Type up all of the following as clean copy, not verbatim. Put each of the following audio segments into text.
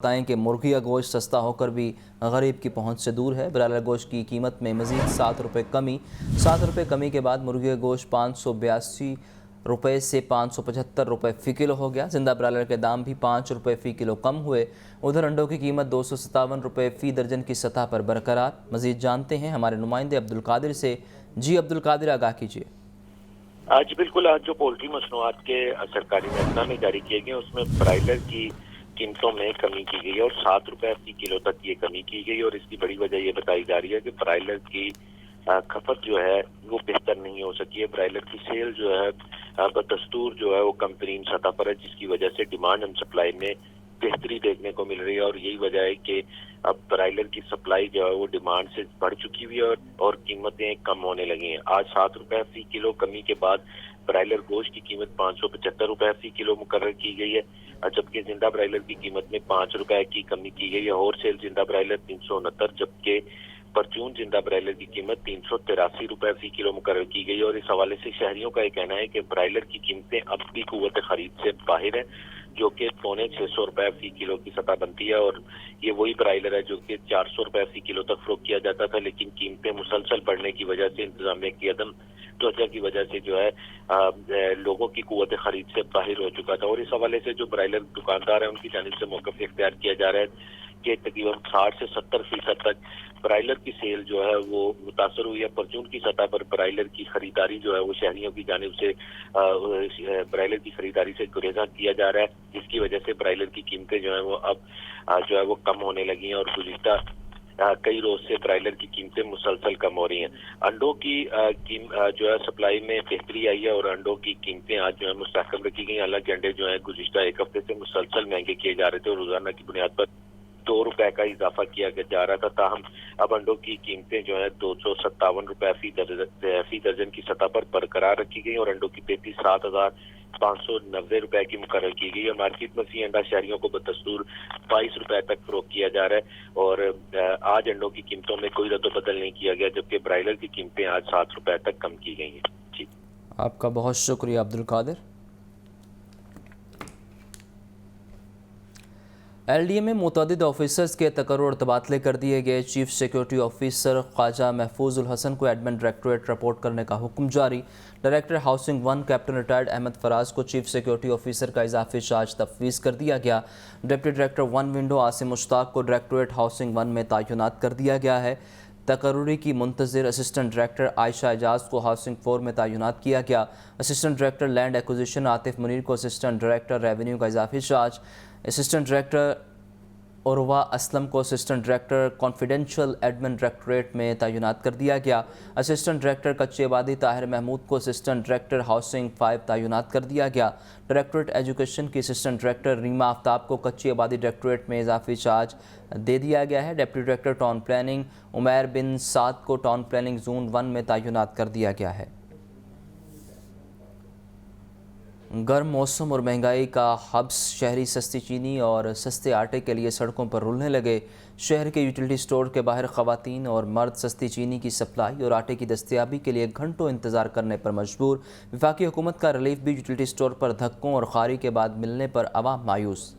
بتائیں کہ مرغی کا گوشت سستا ہو کر بھی غریب کی پہنچ سے دور ہے۔ برائلر گوشت کی قیمت میں مزید 7 روپے کمی 7 روپے کمی کے بعد مرغی کا گوشت 582 روپے سے 575 روپے فی کلو ہو گیا۔ زندہ برائلر کے دام بھی 5 روپے فی کلو کم ہوئے۔ ادھر انڈوں کی قیمت 257 روپے فی درجن کی سطح پر برقرار۔ مزید جانتے ہیں ہمارے نمائندے عبدالقادر سے۔ جی عبدالقادر، آگاہ کیجیے۔ آج بالکل جو پولٹری مصنوعات کے سرکاری محکمہ میں جاری کیے گئے اس میں برائلر کی قیمتوں میں کمی کی گئی ہے اور 7 روپے فی کلو تک یہ کمی کی گئی، اور اس کی بڑی وجہ یہ بتائی جا رہی ہے کہ برائلر کی کھپت جو ہے وہ بہتر نہیں ہو سکی ہے۔ برائلر کی سیل جو ہے بدستور جو ہے وہ کم ترین سطح پر ہے، جس کی وجہ سے ڈیمانڈ اینڈ سپلائی میں بہتری دیکھنے کو مل رہی ہے، اور یہی وجہ ہے کہ اب برائلر کی سپلائی جو ہے وہ ڈیمانڈ سے بڑھ چکی ہوئی ہے اور قیمتیں کم ہونے لگی ہیں۔ آج 7 روپے فی کلو کمی کے بعد برائلر گوشت کی قیمت 575 روپے فی کلو مقرر کی گئی ہے، جبکہ زندہ برائلر کی قیمت میں 5 روپے کی کمی کی گئی ہے۔ ہول سیل زندہ برائلر 369 جبکہ پرچون زندہ برائلر کی قیمت 383 روپے فی کلو مقرر کی گئی، اور اس حوالے سے شہریوں کا یہ کہنا ہے کہ برائلر کی قیمتیں اب بھی قوت خرید سے باہر ہیں، جو کہ 650 روپے فی کلو کی سطح بنتی ہے، اور یہ وہی برائلر ہے جو کہ 400 روپے فی کلو تک فروخت کیا جاتا تھا، لیکن قیمتیں مسلسل بڑھنے کی وجہ سے انتظامیہ کی عدم توجہ کی وجہ سے جو ہے لوگوں کی قوت خرید سے باہر ہو چکا تھا۔ اور اس حوالے سے جو برائلر دکاندار ہیں ان کی جانب سے موقف اختیار کیا جا رہا ہے کہ تقریباً 60 سے 70% تک برائلر کی سیل جو ہے وہ متاثر ہوئی ہے۔ پرچون کی سطح پر برائلر کی خریداری جو ہے وہ شہریوں کی جانب سے برائلر کی خریداری سے گریزاں کیا جا رہا ہے، جس کی وجہ سے برائلر کی قیمتیں جو ہیں وہ اب جو ہے وہ کم ہونے لگی ہیں، اور گزشتہ کئی روز سے برائلر کی قیمتیں مسلسل کم ہو رہی ہیں۔ انڈوں کی جو ہے سپلائی میں بہتری آئی ہے، اور انڈوں کی قیمتیں آج جو ہے مستحکم رکھی گئی، حالانکہ انڈے جو ہیں گزشتہ ایک ہفتے سے مسلسل مہنگے کیے جا رہے تھے اور روزانہ کی بنیاد پر 2 روپے کا اضافہ کیا جا رہا تھا، تاہم اب انڈوں کی قیمتیں جو ہیں 257 روپے فی درجن کی سطح پر برقرار رکھی گئی، اور انڈوں کی پیٹی 7,590 روپے کی مقرر کی گئی ہے۔ مارکیٹ میں فی انڈا شہریوں کو بدستور 22 روپے تک فروخت کیا جا رہا ہے، اور آج انڈوں کی قیمتوں میں کوئی رد و بدل نہیں کیا گیا، جبکہ برائلر کی قیمتیں آج 7 روپے تک کم کی گئی ہیں۔ جی آپ کا بہت شکریہ عبدالقادر۔ ایل ڈی اے میں متعدد آفیسرز کے تقرر اور تبادلے کر دیے گئے۔ چیف سیکورٹی آفیسر خواجہ محفوظ الحسن کو ایڈمن ڈائریکٹوریٹ رپورٹ کرنے کا حکم جاری۔ Director housing 1 captain retired Ahmad Faraz کو چیف سیکورٹی آفیسر کا اضافی چارج تفویض کر دیا گیا۔ ڈپٹی ڈائریکٹر 1 ونڈو عاصم مشتاق کو ڈائریکٹوریٹ ہاؤسنگ 1 میں تعینات کر دیا گیا ہے۔ تقرری کی منتظر اسسٹنٹ ڈائریکٹر عائشہ اعجاز کو ہاؤسنگ 4 میں تعینات کیا گیا۔ Assistant director land acquisition Atif Munir کو اسسٹنٹ ڈائریکٹر ریونیو کا اضافی charge, assistant director Urwa Aslam کو assistant director confidential admin directorate میں تعینات کر دیا گیا۔ اسسٹنٹ ڈائریکٹر کچی آبادی طاہر محمود کو اسسٹنٹ ڈائریکٹر ہاؤسنگ 5 تعینات کر دیا گیا۔ ڈائریکٹوریٹ ایجوکیشن کی اسسٹنٹ ڈائریکٹر ریما آفتاب کو کچی آبادی ڈائریکٹوریٹ میں اضافی چارج دے دیا گیا ہے۔ Deputy director town planning Umair bin Saad کو ٹاؤن پلاننگ زون 1 میں تعینات کر دیا گیا ہے۔ گرم موسم اور مہنگائی کا حبس شہری سستی چینی اور سستے آٹے کے لیے سڑکوں پر رولنے لگے۔ شہر کے یوٹیلیٹی سٹور کے باہر خواتین اور مرد سستی چینی کی سپلائی اور آٹے کی دستیابی کے لیے گھنٹوں انتظار کرنے پر مجبور۔ وفاقی حکومت کا ریلیف بھی یوٹیلیٹی سٹور پر دھکوں اور خواری کے بعد ملنے پر عوام مایوس۔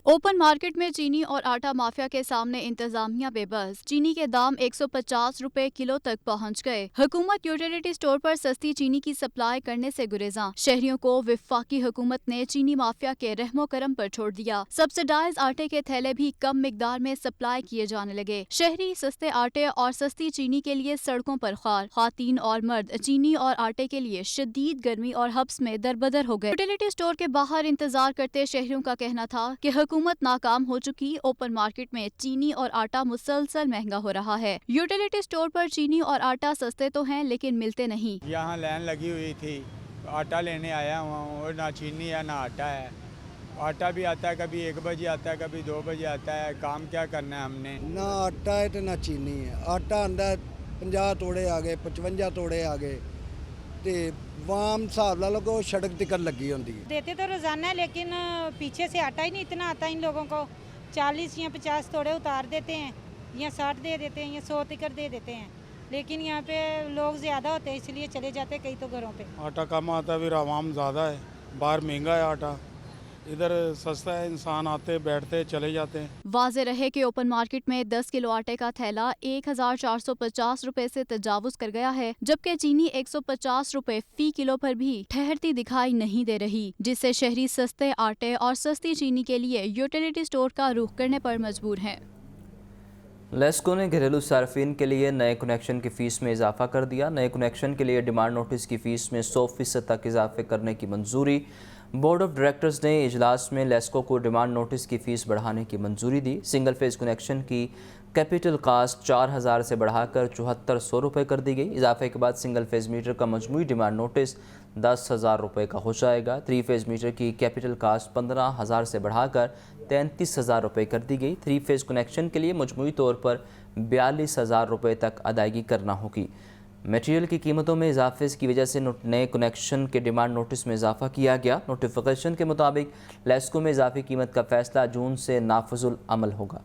اوپن مارکیٹ میں چینی اور آٹا مافیا کے سامنے انتظامیہ بے بس۔ چینی کے دام 150 روپے کلو تک پہنچ گئے۔ حکومت یوٹیلیٹی سٹور پر سستی چینی کی سپلائی کرنے سے گریزاں۔ شہریوں کو وفاقی حکومت نے چینی مافیا کے رحم و کرم پر چھوڑ دیا۔ سبسڈائز آٹے کے تھیلے بھی کم مقدار میں سپلائی کیے جانے لگے۔ شہری سستے آٹے اور سستی چینی کے لیے سڑکوں پر خوار۔ خواتین اور مرد چینی اور آٹے کے لیے شدید گرمی اور حبس میں دربدر ہو گئے۔ یوٹیلیٹی سٹور کے باہر انتظار کرتے شہریوں کا کہنا تھا کہ حکومت ناکام ہو چکی، اوپن مارکیٹ میں چینی اور آٹا مسلسل مہنگا ہو رہا ہے۔ یوٹیلیٹی سٹور پر چینی اور آٹا سستے تو ہیں لیکن ملتے نہیں۔ یہاں لائن لگی ہوئی تھی، آٹا لینے آیا ہوا ہوں اور نہ چینی ہے نہ آٹا ہے۔ آٹا بھی آتا ہے کبھی 1 بجے آتا ہے کبھی 2 بجے آتا ہے، کام کیا کرنا ہے ہم نے؟ نہ آٹا ہے تو نہ چینی ہے۔ آٹا آندا 50 توڑے آ گئے 55 توڑے آ گئے تے وام حساب لا لو کہ سڑک تکر لگی ہوندی ہے۔ دیتے تو روزانہ ہے لیکن پیچھے سے آٹا ہی نہیں اتنا آتا ان لوگوں کو۔ 40 یا 50 توڑے اتار دیتے ہیں، یا 60 دے دیتے ہیں، یا 100 تکر دے دیتے ہیں، لیکن یہاں پہ لوگ زیادہ ہوتے ہیں اس لیے چلے جاتے کئی تو گھروں پہ۔ آٹا کم آتا ہے پھر عوام زیادہ ہے، باہر مہنگا ہے آٹا، इधर सस्ता है, इंसान आते बैठते चले जाते हैं। वाज़ेह रहे कि ओपन मार्केट में 10 किलो आटे का थैला 1450 रुपए से तजावुज कर गया है, जबकि चीनी 150 रुपए फी किलो पर भी ठहरती दिखाई नहीं दे रही, जिससे शहरी सस्ते आटे और सस्ती चीनी के लिए यूटिलिटी स्टोर का रुख करने पर मजबूर हैं। लेस्को ने घरेलू सार्फिन के लिए नए कनेक्शन की फ़ीस में इजाफा कर दिया। नए कनेक्शन के लिए डिमांड नोटिस की फ़ीस में 100% तक इजाफे करने की मंजूरी। बोर्ड ऑफ डायरेक्टर्स ने इजलास में लेस्को को डिमांड नोटिस की फ़ीस बढ़ाने की मंजूरी दी। सिंगल फेज़ कनेक्शन की कैपिटल कास्ट 4000 से बढ़ाकर 7400 रुपये कर दी गई। इजाफे के बाद सिंगल फेज़ मीटर का मजमूई डिमांड नोटिस 10,000 रुपये का हो जाएगा। 3 फेज़ मीटर की कैपिटल कास्ट 15,000 से बढ़ाकर 33,000 रुपये कर दी गई। 3 फेज़ कनेक्शन के लिए मजमूई तौर पर 42,000 रुपये तक अदायगी करना होगी। मटेरियल की कीमतों में इजाफे की वजह से नए कनेक्शन के डिमांड नोटिस में इजाफा किया गया। नोटिफिकेशन के मुताबिक लेस्को में इजाफी कीमत का फैसला जून से नाफिजुल अमल होगा।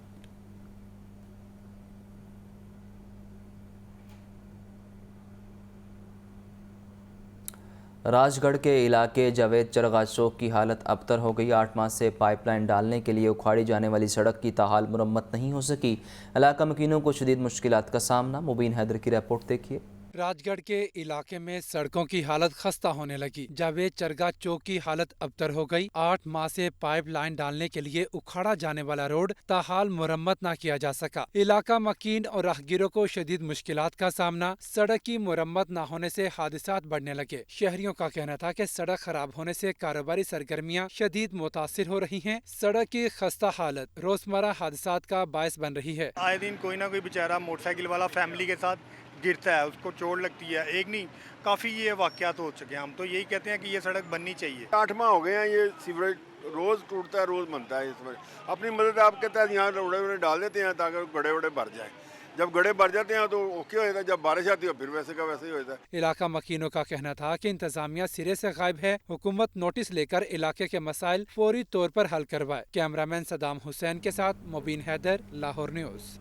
राजगढ़ के इलाके जावेद चरगा चौक की हालत अबतर हो गई। 8 माह से पाइपलाइन डालने के लिए उखाड़ी जाने वाली सड़क की ताहाल मुरम्मत नहीं हो सकी। इलाका मकीनों को शदीद मुश्किलात का सामना। मुबीन हैदर की रिपोर्ट देखिए। राजगढ़ के इलाके में सड़कों की हालत खस्ता होने लगी। जावेद चरगा चौक की हालत अबतर हो गई। 8 माह से पाइप लाइन डालने के लिए उखाड़ा जाने वाला रोड ताहाल मुरम्मत न किया जा सका। इलाका मकीन और राहगीरों को शदीद मुश्किलात का सामना। सड़क की मुरम्मत न होने से हादसात बढ़ने लगे। शहरियों का कहना था कि सड़क खराब होने से कारोबारी सरगर्मियां शदीद मुतासिर हो रही हैं। सड़क की खस्ता हालत रोजमर्रा हादसात का बायस बन रही है। आए दिन कोई ना कोई बेचारा मोटरसाइकिल वाला फैमिली के साथ गिरता है, उसको चोट लगती है। एक नहीं, काफ़ी ये वाक़यात हो चुके हैं। हम तो यही कहते हैं कि ये सड़क बननी चाहिए। 8 माह हो गए हैं, ये सीवरेज रोज़ टूटता है, रोज़ बनता है। इसमें अपनी मदद आप कहते हैं यहाँ रोड़े वोड़े डाल देते हैं ताकि गड्ढे वड्ढे भर जाए। जब गड्ढे भर जाते हैं तो ओके हो जाता है, जब बारिश आती है फिर वैसे का वैसे ही हो जाता है। इलाका मकीनों का कहना था कि इंतजामिया सिरे से गायब है। हुकूमत नोटिस लेकर इलाके के मसाइल फौरी तौर पर हल करवाए। कैमरामैन सदाम हुसैन के साथ मुबीन हैदर, लाहौर न्यूज़।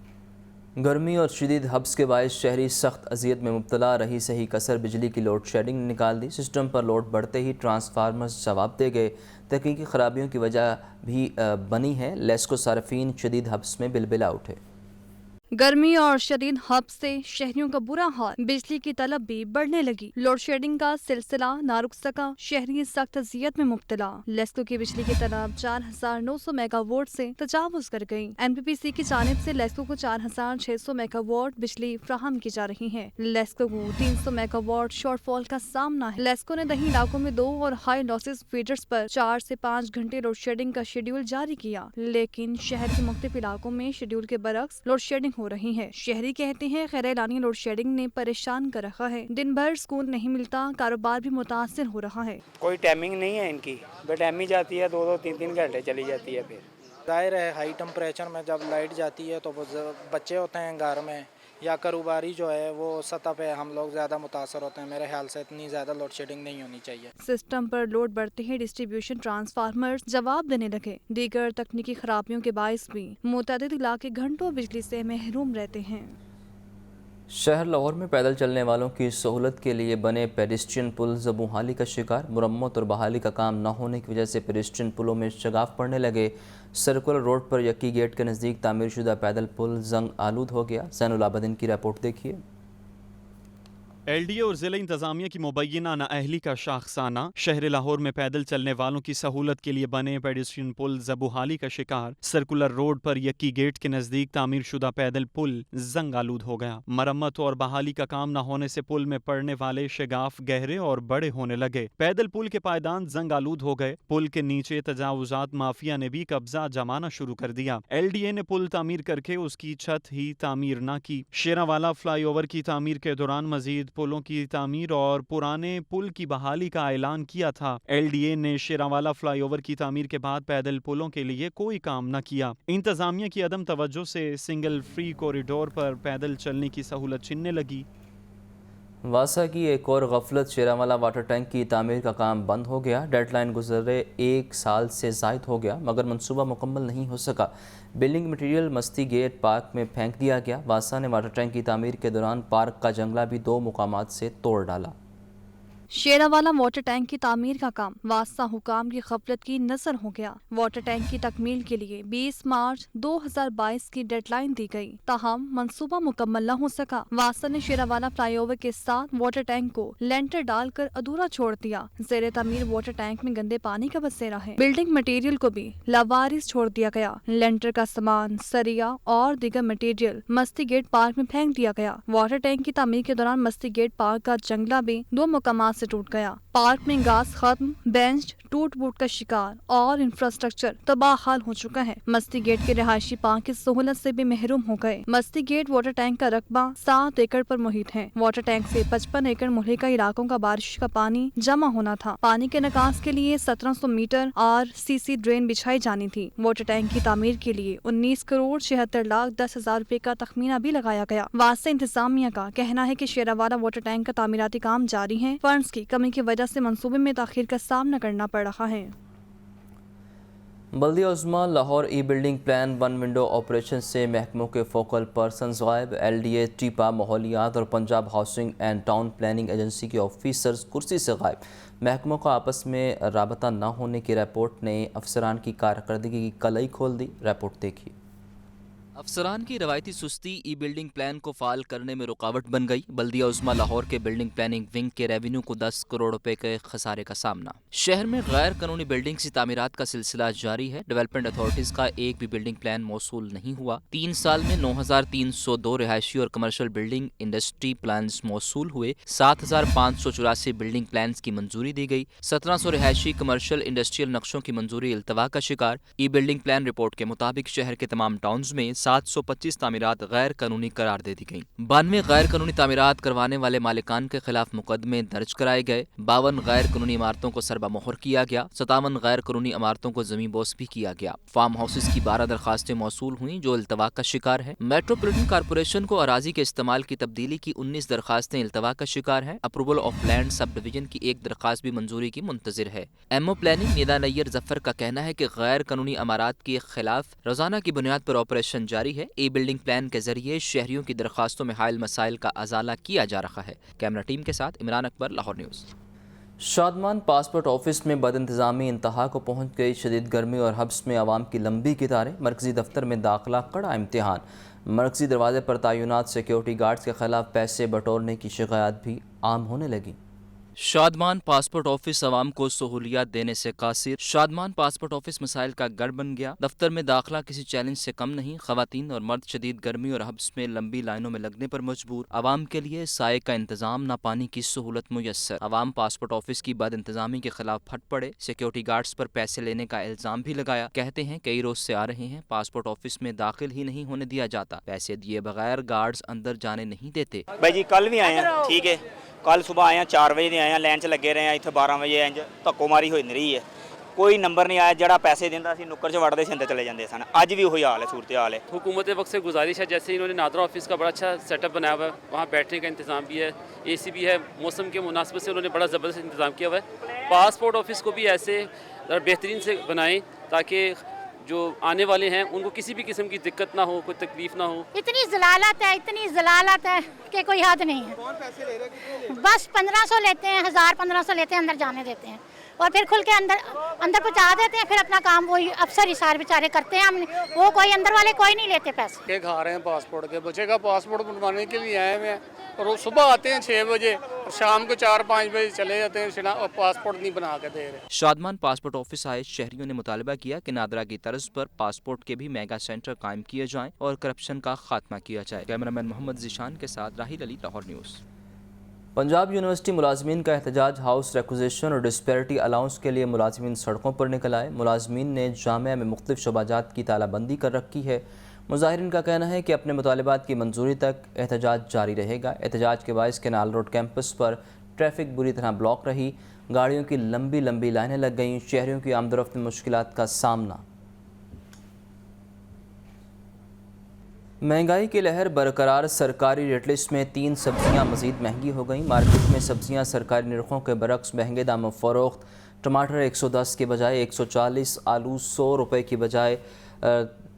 गर्मी और शदीद हब्स के बायस शहरी सख्त अजियत में मुब्तला। रही सही कसर बिजली की लोड शेडिंग ने निकाल दी। सिस्टम पर लोड बढ़ते ही ट्रांसफार्मर्स जवाब दे गए। तकनीकी खराबियों की वजह भी बनी है। लेस्को सार्फिन शदीद हब्स में बिलबिला उठे। गर्मी और शदीद हब्स से शहरियों का बुरा हाल। बिजली की तलब भी बढ़ने लगी। लोड शेडिंग का सिलसिला ना रुक सका। शहरी सख्त अजियत में मुब्तला। लेस्को की बिजली की तलब 4,900 मेगावाट से तजावुज कर गई। NPPC की जानिब से लेस्को को 4,600 मेगावाट बिजली फ्राहम की जा रही है। लेस्को को 300 मेगावाट शॉर्टफॉल का सामना है। लेस्को ने दही इलाकों में 2 और हाई लॉसेस फीडर्स पर 4 से 5 घंटे लोड शेडिंग का शेड्यूल जारी किया, लेकिन शहर के मुख्तलिफ इलाकों में शेड्यूल के बरक्स लोड शेडिंग हो रही है। शहरी कहते हैं खैर-ए-लानी लोड शेडिंग ने परेशान कर रखा है। दिन भर सुकून नहीं मिलता, कारोबार भी मुतासिर हो रहा है। कोई टाइमिंग नहीं है इनकी, बेटाइमी जाती है 2-2 3-3 घंटे चली जाती है। फिर जाहिर है हाई टेम्परेचर में जब लाइट जाती है तो वो बच्चे होते हैं घर में या कारोबारी जो है वो सतह पे हम लोग ज़्यादा मुतासर होते हैं। मेरे ख्याल से इतनी ज़्यादा लोड शेडिंग नहीं होनी चाहिए। सिस्टम पर लोड बढ़ते ही डिस्ट्रीब्यूशन ट्रांसफार्मर जवाब देने लगे। दीगर तकनीकी खराबियों के बायस भी मुतअद्दिद इलाके घंटों बिजली से महरूम रहते हैं। शहर लाहौर में पैदल चलने वालों की सहूलत के लिए बने पेडिस्ट्रियन पुल ज़बूहाली का शिकार। मुरम्मत और बहाली का काम न होने की वजह से पेडिस्ट्रियन पुलों में शगाफ पड़ने लगे। सर्कुलर रोड पर यक्की गेट के नज़दीक तामीर शुदा पैदल पुल जंग आलूद हो गया। ज़ैनुल आबदीन की रिपोर्ट देखिए। LDA और ज़िला इंतज़ामिया की मुबैना नाअहली का शाखसाना शहर लाहौर में पैदल चलने वालों की सहूलत के लिए बने पेडिस्ट्रियन पुल ज़बूहाली का शिकार। सर्कुलर रोड पर यक्की गेट के नज़दीक तामीर शुदा पैदल पुल जंग आलूद हो गया। मरम्मत और बहाली का काम न होने से पुल में पड़ने वाले शगाफ गहरे और बड़े होने लगे। पैदल पुल के पायदान जंग आलूद हो गए। पुल के नीचे तजावुजात माफिया ने भी कब्जा जमाना शुरू कर दिया। LDA ने पुल तामीर करके उसकी छत ही तामीर न की। शेरावाला फ्लाईओवर की तामीर के दौरान मजीद पुलों की तामीर और पुराने पुल की बहाली का ऐलान किया था। LDA ने शेरावाला फ्लाईओवर की तामीर के बाद पैदल पुलों के लिए कोई काम न किया। इंतजामिया की अदम तवज्जो से सिंगल फ्री कॉरिडोर पर पैदल चलने की सहूलत छिनने लगी। वासा की एक और गफलत, शेरावाला वाटर टैंक की तामीर का काम बंद हो गया। डेडलाइन गुजरे 1 साल से ज़ायद हो गया मगर मंसूबा मुकम्मल नहीं हो सका। बिल्डिंग मटेरियल मस्ती गेट पार्क में फेंक दिया गया। वासा ने वाटर टैंक की तामीर के दौरान पार्क का जंगला भी 2 मुकामात से तोड़ डाला। शेरावाला वाटर टैंक की तामीर का काम वास्ता हुकाम की गफलत की नजर हो गया। वाटर टैंक की तकमील के लिए 20 मार्च 2022 की डेडलाइन दी गई, ताहम मंसूबा मुकम्मल न हो सका। वास्ता ने शेरावाला फ्लाईओवर के साथ वाटर टैंक को लेंटर डालकर अधूरा छोड़ दिया। जेर तामीर वाटर टैंक में गंदे पानी का बसेरा है। बिल्डिंग मटेरियल को भी लावारिस छोड़ दिया गया। लेंटर का सामान, सरिया और दीगर मटेरियल मस्ती गेट पार्क में फेंक दिया गया। वाटर टैंक की तामीर के दौरान मस्ती गेट पार्क का जंगला भी 2 मुकामात से टूट गया। पार्क में घास खत्म, बेंच टूट फूट का शिकार और इंफ्रास्ट्रक्चर तबाह हाल हो चुका है। मस्ती गेट के रिहायशी पार्क की सहूलत से भी महरूम हो गए। मस्ती गेट वाटर टैंक का रकबा 7 एकड़ पर मुहित है। वाटर टैंक से 55 एकड़ मुहल्लिका इलाकों का बारिश का पानी जमा होना था। पानी के निकास के लिए 1700 मीटर RCC ड्रेन बिछाई जानी थी। वाटर टैंक की तामीर के लिए 19 करोड़ 76 लाख 10 हजार रुपए का तखमीना भी लगाया गया। वास्ता इंतजामिया का कहना है कि शेरावाला वाटर टैंक का तामीराती काम जारी है। फंड्स की कमी की वजह से मंसूबे में ताखीर का सामना करना पड़ रहा है। बल्दिया उज़्मा लाहौर ई बिल्डिंग प्लान 1 विंडो ऑपरेशन से महकमों के फोकल पर्सनस गायब। LDA टीपा, माहौलियात और Punjab housing and town planning agency के ऑफिसर्स कुर्सी से गायब। महकमों का आपस में राबता न होने की रिपोर्ट ने अफसरान की कारकर्दगी की कलई खोल दी। रिपोर्ट देखिए। अफसरान की रवायती सुस्ती ई बिल्डिंग प्लान को फाल करने में रुकावट बन गई। बल्दिया उज़्मा लाहौर के बिल्डिंग प्लानिंग विंग के रेवेन्यू को 10 करोड़ रुपए के खसारे का सामना। शहर में गैर कानूनी बिल्डिंग की तामीरात का सिलसिला जारी है। डेवलपमेंट अथॉरिटीज का एक भी बिल्डिंग प्लान मौसूल नहीं हुआ। 3 साल में 9302 रिहायशी और कमर्शियल बिल्डिंग इंडस्ट्री प्लान मौसूल हुए। 7584 बिल्डिंग प्लान की मंजूरी दी गई। 1700 रिहायशी कमर्शियल इंडस्ट्रियल नक्शों की मंजूरी इल्तवा का शिकार। ई बिल्डिंग प्लान रिपोर्ट के मुताबिक शहर के तमाम टाउन्स में 725 तामीरात गैर कानूनी करार दे दी गई। 92 गैर कानूनी तामीरात करवाने वाले मालिकान के खिलाफ मुकदमे दर्ज कराए गए। 52 गैर कानूनी इमारतों को सरबा मोहर किया गया। 57 गैर कानूनी इमारतों को जमीन बोस भी किया गया। फार्म हाउसेस की 12 दरखास्तें मौसूल हुई जो इल्तवा का शिकार है। मेट्रोपॉलिटन कारपोरेशन को अराजी के इस्तेमाल की तब्दीली की 19 दरखास्तें इल्तवा का शिकार है। Approval of land sub division की 1 दरखास्त भी मंजूरी की मुंतजिर है। MO प्लानिंग निदा नैयर जफर का कहना है कि गैर कानूनी इमारात के खिलाफ रोजाना की बुनियाद पर ऑपरेशन जारी है। ई बिल्डिंग प्लान के जरिए शहरियों की दरखास्तों में हायल मसाइल का अजाला किया जा रहा है। कैमरा टीम के साथ Imran Akbar, Lahore news. Shadman passport office में बदइंतजामी इंतहा को पहुंच गई। शदीद गर्मी और हब्स में आवाम की लंबी कतारें। मरकजी दफ्तर में दाखिला कड़ा इम्तिहान। मरकजी दरवाजे पर तैनात सिक्योरिटी गार्ड्स के खिलाफ पैसे बटोरने की शिकायत भी आम होने लगी। शादमान पासपोर्ट ऑफिस आवाम को सहूलियात देने से कासिर। शादमान पासपोर्ट ऑफिस मसाइल का गढ़ बन गया। दफ्तर में दाखिला किसी चैलेंज से कम नहीं। खवातीन और मर्द शदीद गर्मी और हब्स में लंबी लाइनों में लगने पर मजबूर। आवाम के लिए साए का इंतजाम, न पानी की सहूलत मुयस्सर। आवाम पासपोर्ट ऑफिस की बद इंतजामी के खिलाफ फट पड़े। सिक्योरिटी गार्ड्स पर पैसे लेने का इल्जाम भी लगाया। कहते हैं कई रोज से आ रहे हैं, पासपोर्ट ऑफिस में दाखिल ही नहीं होने दिया जाता। पैसे दिए बगैर गार्ड्स अंदर जाने नहीं देते। भाई जी कल भी आए हैं, ठीक है, कल सुबह आए 4 बजे ਦੇ ਆਏ ਆ, ਲਾਈਨ 'ਚ ਲੱਗੇ ਰਹੇ ਆ, ਇੱਥੇ 12 ਵਜੇ ਇੰਜ ਧੱਕੋ ਮਾਰੀ ਹੋਈ ਰਹੀ ਹੈ। कोई नंबर नहीं आया। जड़ा पैसे दिंदा सी नुक्कर च वड़दे सी अंदर चले जाते सन। अज भी वही हाल है, सूरत हाल है। हुकूमत वक्त से गुजारिश है, जैसे इन्होंने नादरा ऑफिस का बड़ा अच्छा सेटअप बनाया हुआ है, वहाँ बैठने का इंतज़ाम भी है, AC भी है। मौसम के मुनासिबत से उन्होंने बड़ा ज़बरदस्त इंतज़ाम किया हुआ है। पासपोर्ट ऑफिस को भी ऐसे बेहतरीन से बनाएं ताकि जो आने वाले हैं उनको किसी भी किस्म की दिक्कत ना हो, कोई तकलीफ ना हो। इतनी जलालत है कि कोई हद नहीं है। कौन पैसे ले रहे हैं? बस 1500 लेते हैं, 1000-1500 लेते हैं, अंदर जाने देते हैं और फिर खुल के अंदर पहुंचा देते हैं। फिर अपना काम वही अफसर ही सारे बेचारे करते हैं। हम वो कोई अंदर वाले कोई नहीं लेते पैसे। के खा रहे हैं पासपोर्ट के। बच्चे का पासपोर्ट बनवाने के लिए आए हुए हैं और वो सुबह आते हैं 6 बजे और शाम को 4-5 बजे चले जाते हैं और पासपोर्ट नहीं बना के दे रहे। शादमान पासपोर्ट ऑफिस आए शहरियों ने मुतालबा किया कि नादरा की तर्ज पर पासपोर्ट के भी मेगा सेंटर कायम किए जाएं और करप्शन का खात्मा किया जाए। कैमरामैन मोहम्मद जिशान के साथ राहिल अली, लाहौर न्यूज़। पंजाब यूनिवर्सिटी मुलाजमीन का एहतजाज। हाउस रिक्विजिशन और डिस्पैरिटी अलाउंस के लिए मुलाजमीन सड़कों पर निकल आए। मुलाजमीन ने जामिया में मुख्तलिफ शोबाजात की तालाबंदी कर रखी है। मुजाहिरीन का कहना है कि अपने मुतालिबात की मंजूरी तक एहतजाज जारी रहेगा। एहतजाज के बायस केनाल रोड कैंपस पर ट्रैफिक बुरी तरह ब्लॉक रही। गाड़ियों की लंबी लंबी लाइनें लग गईं। शहरियों की आमदोरफ्त में मुश्किलात का सामना। महंगाई की लहर बरकरार। सरकारी रेट लिस्ट में 3 सब्जियां मज़ीद महंगी हो गईं। मार्केट में सब्जियां सरकारी निर्खों के बरक्स महंगे दामों फ़रोख्त। टमाटर 110 के बजाय 140, आलू 100 रुपये की बजाय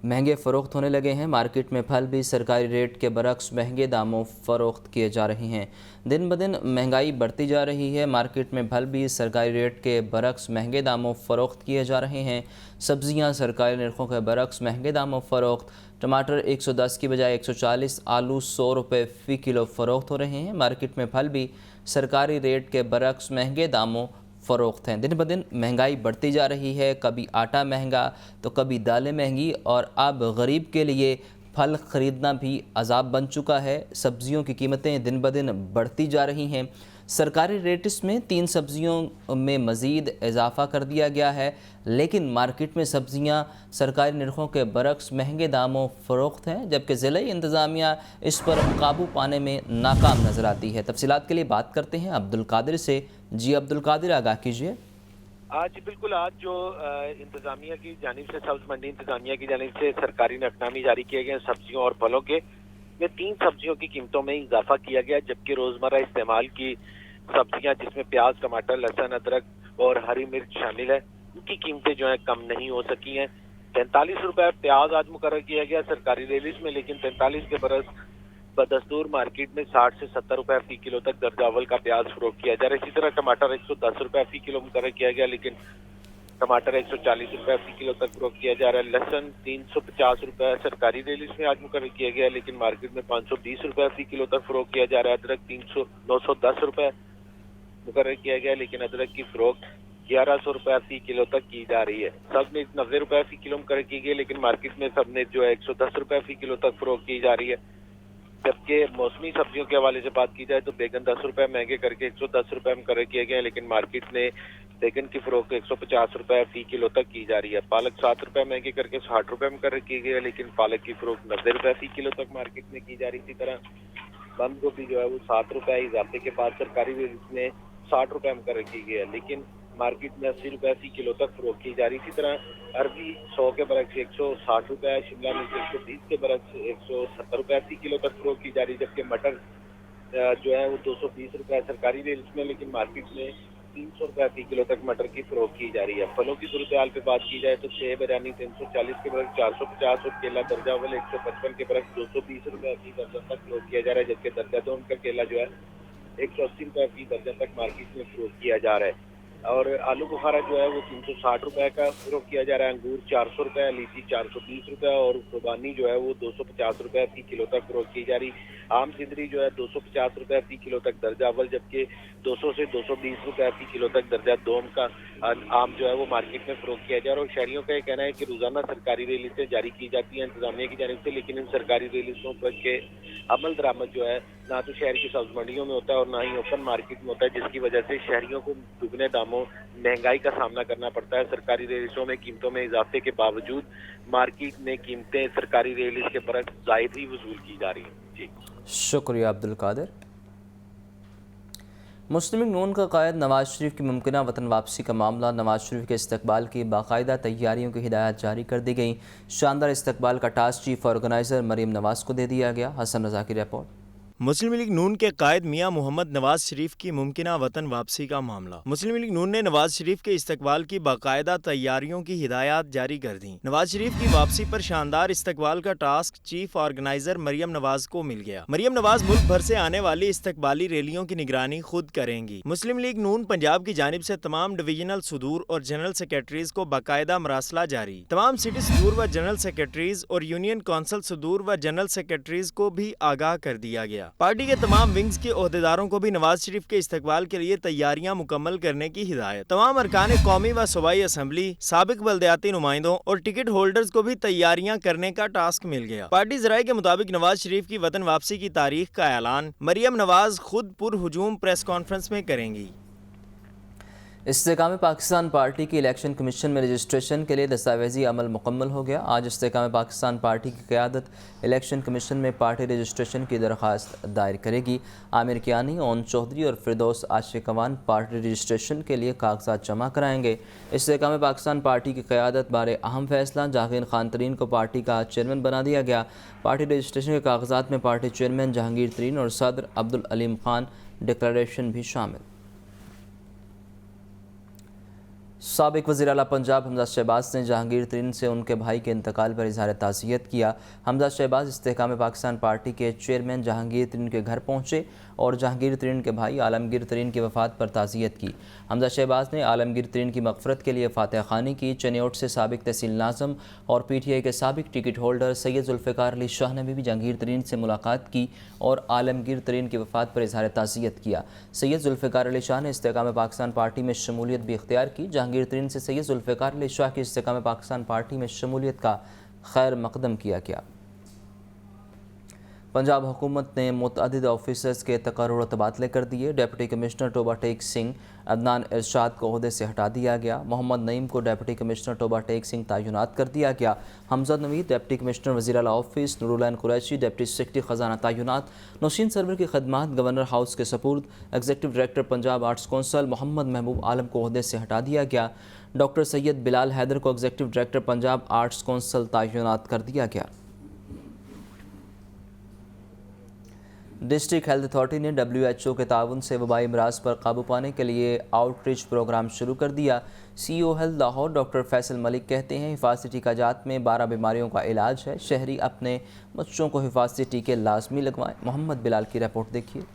महंगे फ़रोख्त होने लगे हैं। मार्केट में फल भी सरकारी रेट के बरक्स महंगे दामों फ़रोख्त किए जा रहे हैं। दिन ब दिन महंगाई बढ़ती जा रही है। मार्केट में फल भी सरकारी रेट के बरक्स महंगे दामों फ़रोख्त किए जा रहे हैं। सब्जियां सरकारी नरखों के बरक्स महंगे दामों फ़रोख्त। टमाटर 110 की बजाय 140, आलू 100 रुपये फ़ी किलो फ़रोख्त हो रहे हैं। मार्केट में फल भी सरकारी रेट के बरक्स महंगे दामों फ़रोख्त हैं। दिन ब दिन महंगाई बढ़ती जा रही है। कभी आटा महंगा तो कभी दालें महंगी, और अब गरीब के लिए फल ख़रीदना भी अज़ाब बन चुका है। सब्ज़ियों की कीमतें दिन ब दिन बढ़ती जा रही हैं। सरकारी रेट्स में 3 सब्ज़ियों में मज़ीद इजाफ़ा कर दिया गया है, लेकिन मार्केट में सब्ज़ियां सरकारी नरखों के बरक्स महंगे दामों फ़रोख्त हैं, जबकि ज़िला इंतज़ामिया इस पर काबू पाने में नाकाम नज़र आती है। तफसीलात के लिए बात करते हैं अब्दुल कादिर से। जी अब्दुल कादिर, आगाह कीजिए। आज जो इंतजामिया की जानिब से, सब्ज मंडी इंतजामिया की जानिब से सरकारी नकनामी जारी किए गए सब्जियों और फलों के, में 3 सब्जियों की कीमतों में इजाफा किया गया, जबकि रोजमर्रा इस्तेमाल की सब्जियां जिसमें प्याज, टमाटर, लहसुन, अदरक और हरी मिर्च शामिल है, उनकी कीमतें जो है कम नहीं हो सकी हैं। 43 रुपए प्याज आज मुकर्रर किया गया सरकारी रेलिस में, लेकिन 43 के बरस बदस्तूर मार्केट में 60 से 70 रुपए फी किलो तक दर्जा अव्वल का प्याज फरोख्त किया जा रहा है। इसी तरह टमाटर 110 रुपए फी किलो मुकर्रर किया गया, लेकिन टमाटर 140 रुपए फी किलो तक फरोख्त किया जा रहा है। लहसुन 350 रुपए सरकारी रेलिस में आज मुकर्रर किया गया, लेकिन मार्केट में 520 रुपए फी किलो तक फरोख्त किया जा रहा है। अदरक 910 रुपए मुकर्रर किया गया, लेकिन अदरक की फरोख्त 1100 रुपए फी किलो तक की जा रही है। सब मिर्च 90 रुपए फी किलो मुकर्रर की गई, लेकिन मार्केट में सब मिर्च जो है 110 रुपए फी किलो तक फरोख्त की जा रही है। जबकि मौसमी सब्जियों के हवाले से बात की जाए तो बैगन 10 रुपए महंगे करके 110 रुपए मुकर्रर किए गए, लेकिन मार्केट में बैगन की फरोख्त 150 रुपए फी किलो तक की जा रही है। पालक 7 रुपए महंगे करके 60 रुपए मुकर्रर की गई है, लेकिन पालक की फरोख्त 90 रुपए फी किलो तक मार्केट में की जा रही। इसी तरह बंद गोभी जो है वो 7 रुपए इजाफे के बाद सरकारी रेट में 60 रुपए मुकर्रर की गई है, लेकिन मार्केट में 80 रुपए फी किलो तक फरोख्त की जा रही। इसी तरह अरबी 100 के बरक्स 160 रुपए, शिमला मिर्च 120 के बरक्स 170 रुपए फी किलो तक फरोख्त की जा रही, जबकि मटर जो है वो 220 रुपए सरकारी रेट में, लेकिन मार्केट में 300 रुपए फी किलो तक मटर की फरोख्त की जा रही है। फलों की सूरत हाल पे बात की जाए तो सेब बिरयानी 340 के बरक्स 450 और केला दर्जा अव्वल 155 के बरक्स 220 रुपए फी दर्जन तक फरोख्त किया जा रहा है, जबकि दर्जा दोम का केला जो है 180 रुपए फी दर्जन तक मार्केट में फरोख्त किया जा रहा है। और आलू बुखारा जो है वो 360 रुपए का फरोख्त किया जा रहा है। अंगूर 400 रुपए, लीची 420 रुपए और खुबानी जो है वो 250 रुपए फी किलो तक फरोख्त की जा रही। आम सिंदरी जो है 250 रुपए फी किलो तक दर्जा अव्वल, जबकि 200 से 220 रुपए फी किलो तक दर्जा दोम का आम जो है वो मार्केट में फरोख्त किया जा रहा है। और शहरियों का ये कहना है कि रोजाना सरकारी रेलिसें जारी की जाती हैं इंतजामिया की जानिब से, लेकिन इन सरकारी रेलिसों पर के अमल दरामद जो है ना तो शहर की सब्ज मंडियों में होता है और ना ही ओपन मार्केट में होता है, जिसकी वजह से शहरियों को दुगने दामों महंगाई का सामना करना पड़ता है। सरकारी रेलिसों में कीमतों में इजाफे के बावजूद मार्केट में कीमतें सरकारी रेलिस के बरक्स जायद ही वसूल की जा रही हैं। जी शुक्रिया अब्दुल कादिर। मुस्लिम लीग नून का कायद नवाज शरीफ की मुमकिना वतन वापसी का मामला, नवाज शरीफ के इस्तकबाल की बाकायदा तैयारियों की हिदायत जारी कर दी गई। शानदार इस्तकबाल का task chief organiser Maryam Nawaz को दे दिया गया। हसन रजा की रिपोर्ट। मुस्लिम लीग नून के कायद मियां मोहम्मद नवाज शरीफ की मुमकिना वतन वापसी का मामला। मुस्लिम लीग नून ने नवाज शरीफ के इस्तकबाल की बाकायदा तैयारियों की हिदायत जारी कर दी। नवाज शरीफ की वापसी पर शानदार इस्तकबाल का task chief organizer Maryam Nawaz को मिल गया। मरियम नवाज मुल्क भर से आने वाली इस्तकबाली रैलियों की निगरानी खुद करेंगी। मुस्लिम लीग नून पंजाब की जानिब से तमाम डिवीजनल सुदूर और जनरल सेक्रेटरीज को बाकायदा मरासला जारी। तमाम सिटी सुदूर व जनरल सेक्रेटरीज और यूनियन काउंसिल सुदूर व जनरल सेक्रेटरीज को भी आगाह कर दिया गया। पार्टी के तमाम विंग्स के ओहदेदारों को भी नवाज शरीफ के इस्तकबाल के लिए तैयारियां मुकम्मल करने की हिदायत। तमाम अरकान कौमी व सूबाई असम्बली, साबिक बल्दियाती नुमाइंदों और टिकट होल्डर्स को भी तैयारियां करने का टास्क मिल गया। पार्टी ज़राए के मुताबिक नवाज शरीफ की वतन वापसी की तारीख का ऐलान मरियम नवाज खुद पुरहुजूम प्रेस कॉन्फ्रेंस में करेंगी। इस्तेकाम पाकिस्तान पार्टी की इलेक्शन कमीशन में रजिस्ट्रेशन के लिए दस्तावेजी अमल मुकम्मल हो गया। आज इस्तेकाम पाकिस्तान पार्टी की क़यादत इलेक्शन कमीशन में पार्टी रजिस्ट्रेशन की दरख्वास्त दायर करेगी। आमिर कियानी, ओन चौधरी और फिरदौस आशिकवान पार्टी रजिस्ट्रेशन के लिए कागजात जमा कराएंगे। इस्तेकाम पाकिस्तान पार्टी की क़यादत बारे अहम फैसला, जहांगीर खान तरीन को पार्टी का चेयरमैन बना दिया गया। पार्टी रजिस्ट्रेशन के कागजात में पार्टी चेयरमैन जहांगीर तरीन और सदर अब्दुल अलीम खान डिक्लेरेशन भी शामिल। साबिक वज़ीर आला पंजाब हमजा शहबाज ने जहांगीर तरीन से उनके भाई के इंतकाल पर इजहार ताज़ियत किया। हमजा शहबाज इस्तेहकाम पाकिस्तान पार्टी के चेयरमैन जहांगीर तरीन के घर पहुँचे और जहांगीर तरीन के भाई आलमगीर तरीन की वफ़ात पर ताज़ियत की। हमजा शहबाज ने आलमगीर तरीन की मग़फ़रत के लिए फातिहा ख़ानी की। चनियोट से साबिक तहसील नाज़म और PTI के साबिक टिकट होल्डर सैयद जुल्फ़िकार अली शाह ने भी जहांगीर तरीन से मुलाकात की और आलमगीर तरीन की वफ़ात पर इजहार ताज़ियत किया। सैयद जुल्फ़िकार अली शाह ने इस्तेहकाम पाकिस्तान पार्टी में शमूलियत भी इख्तियार की। जहांगीर तरीन से सैयद जुल्फ़िकार अली शाह की इस्तेहकाम पाकिस्तान पार्टी में शमूलियत का खैर मकदम किया गया। पंजाब हुकूमत ने मुतअद्दिद ऑफिसर्स के तकर्रुर तबादले कर दिए। डिप्टी कमिश्नर टोबा टेक सिंह अदनान इरशाद को ओहदे से हटा दिया गया। मोहम्मद नईम को डिप्टी कमिश्नर टोबा टेक सिंह तैनात कर दिया गया। हमजा नवीद डिप्टी कमिश्नर वज़ीर आला office, Noorul Qureshi deputy secretary ख़जाना तैनात। नौशीन सरवर की खदमात गवर्नर हाउस के सपुर्द। Executive director Punjab arts council Mohammad Mehboob Alam को ओहदे से हटा दिया गया। डॉक्टर सैयद बिलाल हैदर को executive director Punjab arts council तैनात कर दिया गया। डिस्ट्रिक्ट हेल्थ अथॉरिटी ने WHO के ताउन से वबाई अमराज पर काबू पाने के लिए आउटरीच प्रोग्राम शुरू कर दिया। CEO health Lahore doctor Faisal Malik कहते हैं हिफाजती टीकाजात में 12 बीमारियों का इलाज है। शहरी अपने बच्चों को हिफाजती टीके लाजमी लगवाएं। मोहम्मद बिलाल की रिपोर्ट देखिए।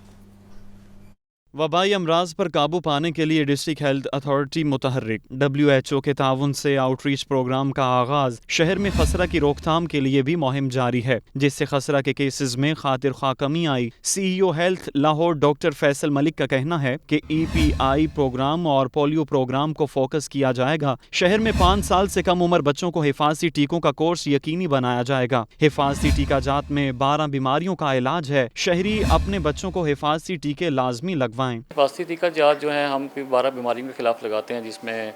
वबाई अमराज पर काबू पाने के लिए डिस्ट्रिक्ट हेल्थ अथॉरिटी मुतहर्रिक। WHO के ताउन से आउटरीच प्रोग्राम का आगाज। शहर में खसरा की रोकथाम के लिए भी मुहिम जारी है, जिससे खसरा के केसेस में खातिर खा कमी आई। CEO health Lahore doctor Faisal Malik का कहना है कि EPI प्रोग्राम और पोलियो प्रोग्राम को फोकस किया जाएगा। शहर में 5 साल से कम उम्र बच्चों को हिफाजती टीकों का कोर्स यकीनी बनाया जाएगा। हिफाजती टीकाजात में 12 बीमारियों का इलाज है। शहरी अपने बच्चों को हिफाजती टीके लाजमी लगवाएं। हिफाजती टीकाजात जो हैं हम 12 बीमारियों के ख़िलाफ़ लगाते हैं, जिसमें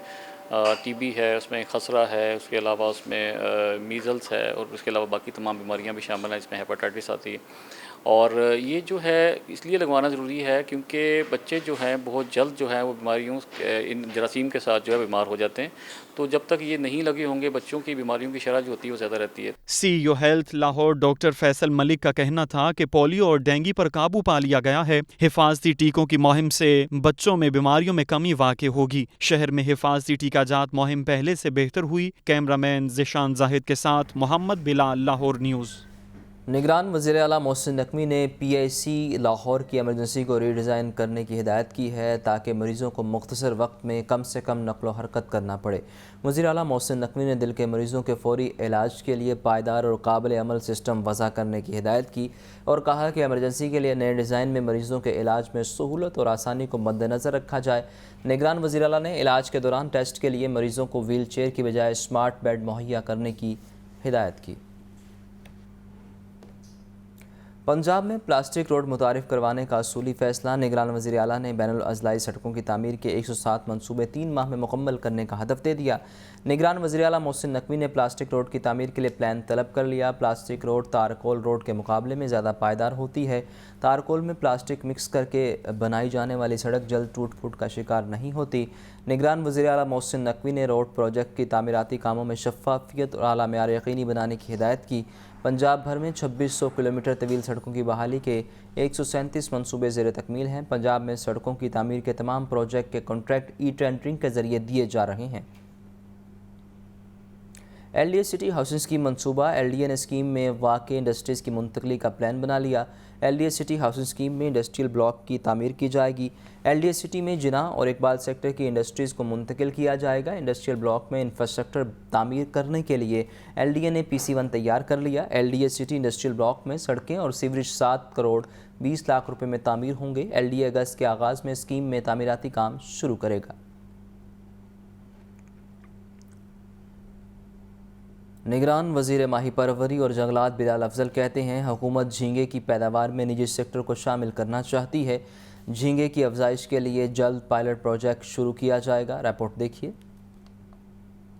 TB है, उसमें खसरा है, उसके अलावा उसमें मीज़ल्स है और उसके अलावा बाकी तमाम बीमारियां भी शामिल हैं, इसमें हेपेटाइटिस आती है। और ये जो है इसलिए लगवाना ज़रूरी है क्योंकि बच्चे जो हैं बहुत जल्द जो है वो बीमारियों इन जरासीम के साथ जो है बीमार हो जाते हैं। तो जब तक ये नहीं लगे होंगे बच्चों की बीमारियों की शरह जो होती है वो ज़्यादा रहती है। CEO health Lahore doctor Faisal Malik का कहना था कि पोलियो और डेंगू पर काबू पा लिया गया है। हिफाजती टीकों की मुहिम से बच्चों में बीमारियों में कमी वाक़ होगी। शहर में हिफाजती टीकाजात मुहिम पहले से बेहतर हुई। कैमरामैन ज़िशान जाहिद के साथ मोहम्मद बिलाल, लाहौर न्यूज़। निगरान वज़ीर आला मोहसिन नकवी ने PIC लाहौर की एमरजेंसी को रीडिज़ाइन करने की हिदायत की है ताकि मरीज़ों को मुख्तसर वक्त में कम से कम नक़लो हरकत करना पड़े। वज़ीर आला मोहसिन नकवी ने दिल के मरीज़ों के फ़ौरी इलाज के लिए पायदार और काबिल अमल सिस्टम वज़ा करने की हिदायत की और कहा कि एमरजेंसी के लिए नए डिज़ाइन में मरीज़ों के इलाज में सहूलत और आसानी को मद्देनज़र रखा जाए। निगरान वज़ीर आला ने इलाज के दौरान टेस्ट के लिए मरीज़ों को व्हील चेयर की बजाय स्मार्ट बेड मुहैया करने की हिदायत की। पंजाब में प्लास्टिक रोड मुतारिफ करवाने का असूली फैसला। निगरान वज़ीर आला ने बैनुल अज़लाई सड़कों की तामीर के 107 मनसूबे 3 माह में मुकम्मल करने का हदफ दे दिया। निगरान वज़ीर आला मोहसिन नकवी ने प्लास्टिक रोड की तामीर के लिए प्लान तलब कर लिया। प्लास्टिक रोड तारकोल रोड के मुकाबले में ज़्यादा पायदार होती है। तारकोल में प्लास्टिक मिक्स करके बनाई जाने वाली सड़क जल्द टूट फूट का शिकार नहीं होती। निगरान वज़ीर आला मोहसिन नकवी ने रोड प्रोजेक्ट की तामीराती कामों में शफ़ाफ़ियत और आला मेयार यकीनी बनाने की हिदायत की। पंजाब भर में 2600 किलोमीटर तवील सड़कों की बहाली के 137 मनसूबे ज़ेर तकमील हैं। पंजाब में सड़कों की तामीर के तमाम प्रोजेक्ट के कॉन्ट्रैक्ट ई-टेंडरिंग के ज़रिए दिए जा रहे हैं। LDA सिटी हाउसिंग स्कीम मनसूबा। LDA ने स्कीम में वाक़ इंडस्ट्रीज़ की मुंतकली का प्लान बना लिया। LDA सिटी हाउसिंग स्कीम में इंडस्ट्रियल ब्लॉक की तामीर की जाएगी। LDA सिटी में जिना और इकबाल सेक्टर की इंडस्ट्रीज़ को मुंतकिल किया जाएगा। इंडस्ट्रियल ब्लॉक में इंफ्रास्ट्रक्चर तामीर करने के लिए LDA ने PC1 तैयार कर लिया। LDA सिटी इंडस्ट्रियल ब्लॉक में सड़कें और सीवरेज 7 करोड़ 20 लाख रुपए में तामीर होंगे। LDA अगस्त के आगाज़ में स्कीम में तामीराती काम शुरू करेगा। निगरान वज़ीर माही परवरी और जंगलात बिलाल अफजल कहते हैं हुकूमत झींगे की पैदावार में निजी सेक्टर को शामिल करना चाहती है। झींगे की अफजाइश के लिए जल्द पायलट प्रोजेक्ट शुरू किया जाएगा। रिपोर्ट देखिए।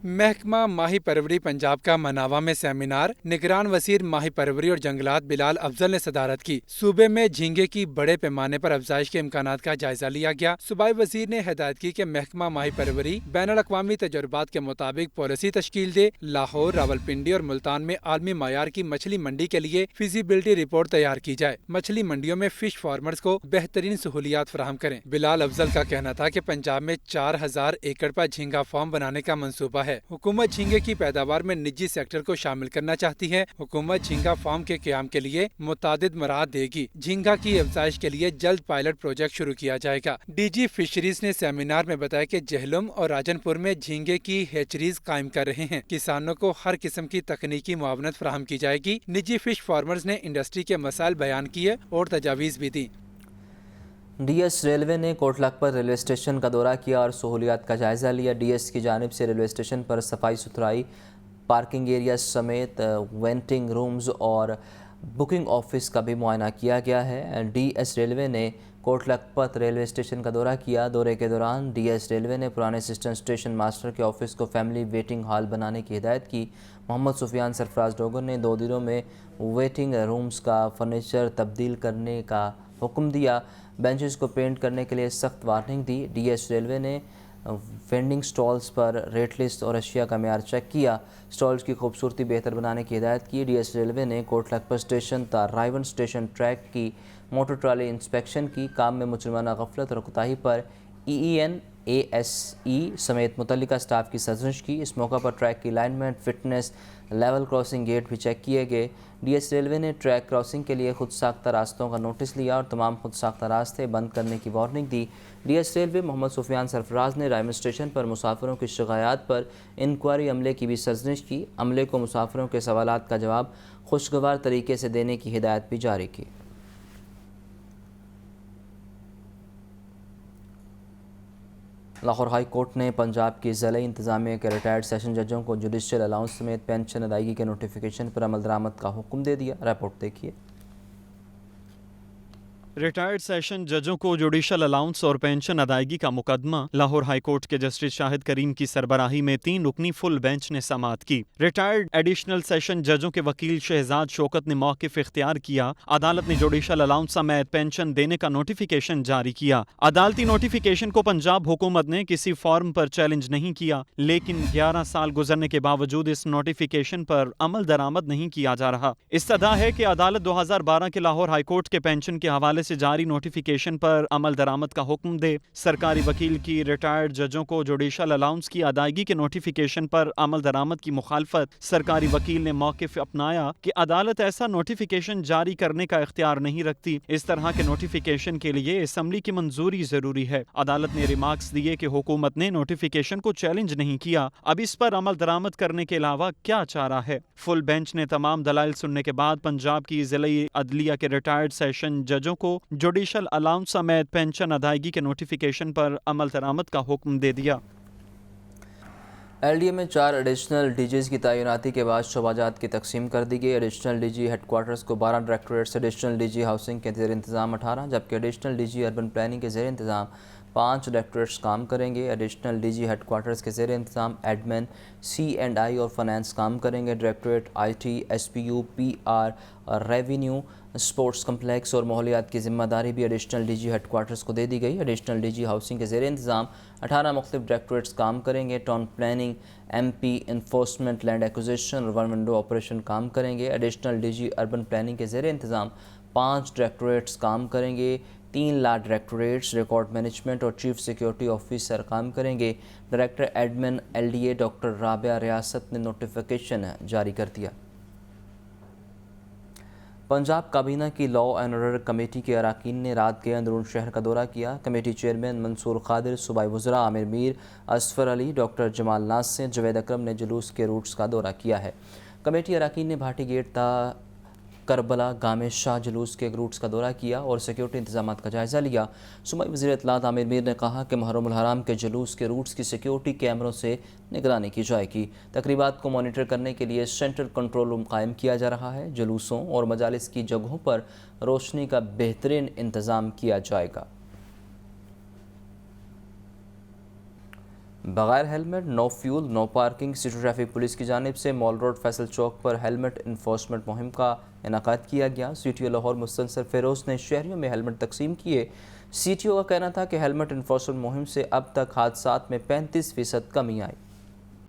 महकमा माही परवरी पंजाब का मनावा में सेमिनार, निगरान वजीर माही परवरी और जंगलात बिलाल अफजल ने सदारत की। सूबे में झींगे की बड़े पैमाने पर अफजाइश के इम्कानात का जायजा लिया गया। सूबाई वजीर ने हिदायत की कि महकमा माही परवरी बैनुल अक़वामी तजुर्बात के मुताबिक पॉलिसी तश्कील दे। लाहौर, रावलपिंडी और मुल्तान में आलमी मायार की मछली मंडी के लिए फिजिबिलिटी रिपोर्ट तैयार की जाए। मछली मंडियों में फिश फार्मर्स को बेहतरीन सहूलियात फराहम करें। बिलाल अफजल का कहना था कि पंजाब में 4000 एकड़ पर झींगा फार्म बनाने का मंसूबा है। हुकूमत झींगे की पैदावार में निजी सेक्टर को शामिल करना चाहती है। हुकूमत झींगा फार्म के क़याम के लिए मुतादिद मराहत देगी। झींगा की अफजाइश के लिए जल्द पायलट प्रोजेक्ट शुरू किया जाएगा। डीजी फिशरीज ने सेमिनार में बताया कि जहलुम और राजनपुर में झींगे की हैचरीज कायम कर रहे हैं। किसानों को हर किस्म की तकनीकी मुआवनत फराहम की जाएगी। निजी फिश फार्मर्स ने इंडस्ट्री के मसाइल बयान किए और तजावीज़ भी दी। डीएस रेलवे ने कोट लखपत रेलवे स्टेशन का दौरा किया और सहूलियात का जायज़ा लिया। डीएस की जानिब से रेलवे स्टेशन पर सफाई सुथराई, पार्किंग एरिया समेत वेंटिंग रूम्स और बुकिंग ऑफिस का भी मुआयना किया गया है। डीएस रेलवे ने कोट लखपत रेलवे स्टेशन का दौरा किया। दौरे के दौरान डीएस रेलवे ने पुराने असिस्टेंट स्टेशन मास्टर के ऑफिस को फैमिली वेटिंग हॉल बनाने की हिदायत की। मोहम्मद सुफियान सरफराज डोगर ने 2 दिनों में वेटिंग रूम्स का फर्नीचर तब्दील करने का हुक्म दिया। बेंचेस को पेंट करने के लिए सख्त वार्निंग दी। डीएस रेलवे ने वेंडिंग स्टॉल्स पर रेट लिस्ट और अशिया का मेयार चेक किया। स्टॉल्स की खूबसूरती बेहतर बनाने की हिदायत की। डीएस रेलवे ने कोट लखपत स्टेशन ता रायवन स्टेशन ट्रैक की मोटर ट्राली इंस्पेक्शन की। काम में मुजरिमाना गफलत और कोताही पर EEN ASE समेत मुतल्लिका स्टाफ की सरजनिश की। इस मौका पर ट्रैक की alignment, fitness, level crossing gate भी चेक किए गए। डीएस रेलवे ने ट्रैक क्रॉसिंग के लिए खुद साख्ता रास्तों का नोटिस लिया और तमाम खुद साख्ता रास्ते बंद करने की वार्निंग दी। डीएस रेलवे मोहम्मद सुफियान सरफराज ने रायवन स्टेशन पर मुसाफिरों की शिकायत पर इंक्वायरी अमले की भी सरजनिश की। अमले को मुसाफिरों के सवालात का जवाब खुशगवार तरीके से देने की हिदायत भी जारी की। लाहौर हाई कोर्ट ने पंजाब की ज़िले इंतज़ामिया के रिटायर्ड सेशन जजों को जुडिशल अलाउंस समेत पेंशन अदायगी के नोटिफिकेशन पर अमल दरामद का हुक्म दे दिया। रिपोर्ट देखिए। रिटायर्ड सेशन जजों को जुडिशल अलाउंस और पेंशन अदायगी का मुकदमा लाहौर हाई कोर्ट के जस्टिस शाहिद करीम की सरबराही में 3 रुकनी फुल बेंच ने समाअत की। रिटायर्ड एडिशनल सेशन जजों के वकील शहजाद शौकत ने मौक़िफ़ इख्तियार किया। अदालत ने जुडिशल अलाउंस समेत पेंशन देने का नोटिफिकेशन जारी किया। अदालती नोटिफिकेशन को पंजाब हुकूमत ने किसी फॉर्म पर चैलेंज नहीं किया, लेकिन 11 साल गुजरने के बावजूद इस नोटिफिकेशन पर अमल दरामद नहीं किया जा रहा। इस्तदा है कि अदालत 2012 के लाहौर हाई कोर्ट के पेंशन के हवाले से जारी नोटिफिकेशन पर अमल दरामद का हुक्म दे। सरकारी वकील की रिटायर्ड जजों को जुडिशल अलाउंस की अदायगी के नोटिफिकेशन पर अमल दरामद की मुखालफत। सरकारी वकील ने मौक़िफ़ अपनाया कि अदालत ऐसा नोटिफिकेशन जारी करने का इख्तियार नहीं रखती। इस तरह के नोटिफिकेशन के लिए असम्बली की मंजूरी जरूरी है। अदालत ने रिमार्क्स दिए कि हुकूमत ने नोटिफिकेशन को चैलेंज नहीं किया, अब इस पर अमल दरामद करने के अलावा क्या चारा है। फुल बेंच ने तमाम दलाइल सुनने के बाद पंजाब की ज़िले अदलिया के रिटायर्ड सेशन जजों को जुडिशल अलाउंस समेत पेंशन अदायगी के नोटिफिकेशन पर अमल दरामद का हुक्म दे दिया। LDA में 4 एडिशनल डीजीज की तैनाती के बाद शोबाजात की तकसीम कर दी गई। एडिशनल डीजी हेडक्वार्टर्स को 12 डायरेक्टरेट्स, एडिशनल डीजी हाउसिंग के ज़ेर इंतज़ाम 18, जबकि एडिशनल डीजी अर्बन प्लानिंग के ज़ेर इंतज़ाम 5 डायरेक्टरेट्स काम करेंगे। एडिशनल डीजी हेडक्वार्टर्स के ज़ेर इंतज़ाम एडमिन, C&I और फाइनेंस काम करेंगे। डायरेक्टरेट IT, SPU, PR और रेवेन्यू, स्पोर्ट्स कम्प्लेक्स और माहौलियात की ज़िम्मेदारी भी एडिशनल डीजी हेडक्वार्टर्स को दे दी गई। एडिशनल डीजी हाउसिंग के ज़ेर इंतज़ाम 18 मुख्तलिफ डायरेक्टरेट्स काम करेंगे। Town planning, MP, enforcement, land acquisition और वन विंडो ऑपरेशन काम करेंगे। एडिशनल डीजी अर्बन प्लानिंग के ज़ेर इंतज़ाम 5 डायरेक्टरेट्स काम करेंगे। 3 लॉ डायरेक्टरेट्स, रिकॉर्ड मैनेजमेंट और चीफ सिक्योरिटी ऑफिसर काम करेंगे। Director admin LDA doctor Rabia रियासत ने नोटिफिकेशन जारी कर दिया। पंजाब काबीना की लॉ एंड ऑर्डर कमेटी के अरकान ने रात के अंदरून शहर का दौरा किया। कमेटी चेयरमैन मंसूर खादिर, सूबाई वज़रा आमिर मीर, असफर अली, डॉक्टर जमाल नासिर, जवेद अकरम ने जुलूस के रूट्स का दौरा किया है। कमेटी अरकान ने भाटी गेट ता करबला गामे शाह जुलूस के रूट्स का दौरा किया और सिक्योरिटी इंतजाम का जायज़ा लिया। सूबाई वज़ीर इत्तलात आमिर मीर ने कहा कि मुहर्रमुल हराम के जुलूस के रूट्स की सिक्योरिटी कैमरों से निगरानी की जाएगी। तकरीबात को मॉनिटर करने के लिए सेंट्रल कंट्रोल रूम कायम किया जा रहा है। जुलूसों और मजालिस की जगहों पर रोशनी का बेहतरीन इंतज़ाम किया जाएगा। بغیر ہیلمٹ نو fuel no parking city traffic police کی جانب سے مال روڈ فیصل چوک پر ہیلمٹ انفورسمنٹ مہم کا انعقاد کیا گیا۔ C T O Lahore Mustansar Feroz نے شہریوں میں ہیلمٹ تقسیم کیے۔ سی ٹی او کا کہنا تھا کہ ہیلمٹ انفورسمنٹ مہم سے اب تک حادثات میں 35% کمی آئی۔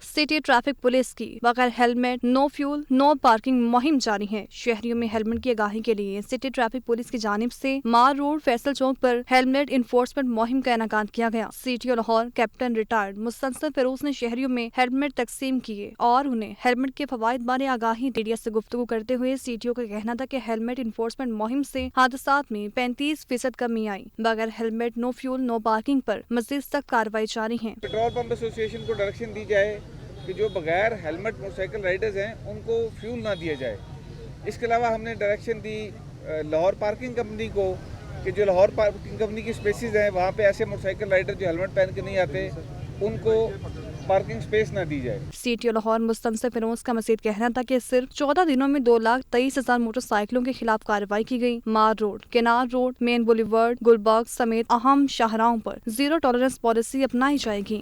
سٹی ٹریفک پولیس کی بغیر ہیلمٹ نو فیول نو پارکنگ مہم جاری ہے۔ شہریوں میں ہیلمٹ کی آگاہی کے لیے سٹی ٹریفک پولیس کی جانب سے مال روڈ فیصل چوک پر ہیلمٹ انفورسمنٹ مہم کا انعقاد کیا گیا۔ C T O Lahore captain retired Mustansar Feroz نے شہریوں میں ہیلمٹ تقسیم کیے اور انہیں ہیلمٹ کے فوائد بارے آگاہی دی۔ میڈیا سے گفتگو کرتے ہوئے سی ٹی او کا کہنا تھا کہ ہیلمٹ انفورسمنٹ مہم سے حادثات میں 35% کمی آئی۔ بغیر ہیلمٹ نو فیول نو پارکنگ پر مزید سخت کارروائی جاری ہے۔ پیٹرول پمپ ایسوسی ایشن کو ڈائریکشن دی جائے کہ جو بغیر ہیلمٹ موٹر سائیکل رائڈرز ہیں ان کو فیول نہ دیا جائے۔ اس کے علاوہ ہم نے ڈائریکشن دی لاہور پارکنگ کمپنی کو کہ جو لاہور پارکنگ کمپنی کی سپیسیز ہیں وہاں پہ ایسے موٹر سائیکل رائڈر جو ہیلمٹ پہن کے نہیں آتے ان کو پارکنگ سپیس نہ دی جائے۔ C T O Lahore Mustansar Feroz کا مزید کہنا تھا کہ صرف 14 دنوں میں 2,23,000 موٹر سائیکلوں کے خلاف کارروائی کی گئی۔ مار روڈ، کینار روڈ، مین بولیورڈ، گلبرگ سمیت اہم شاہراہوں پر زیرو ٹالرنس پالیسی اپنائی جائے گی۔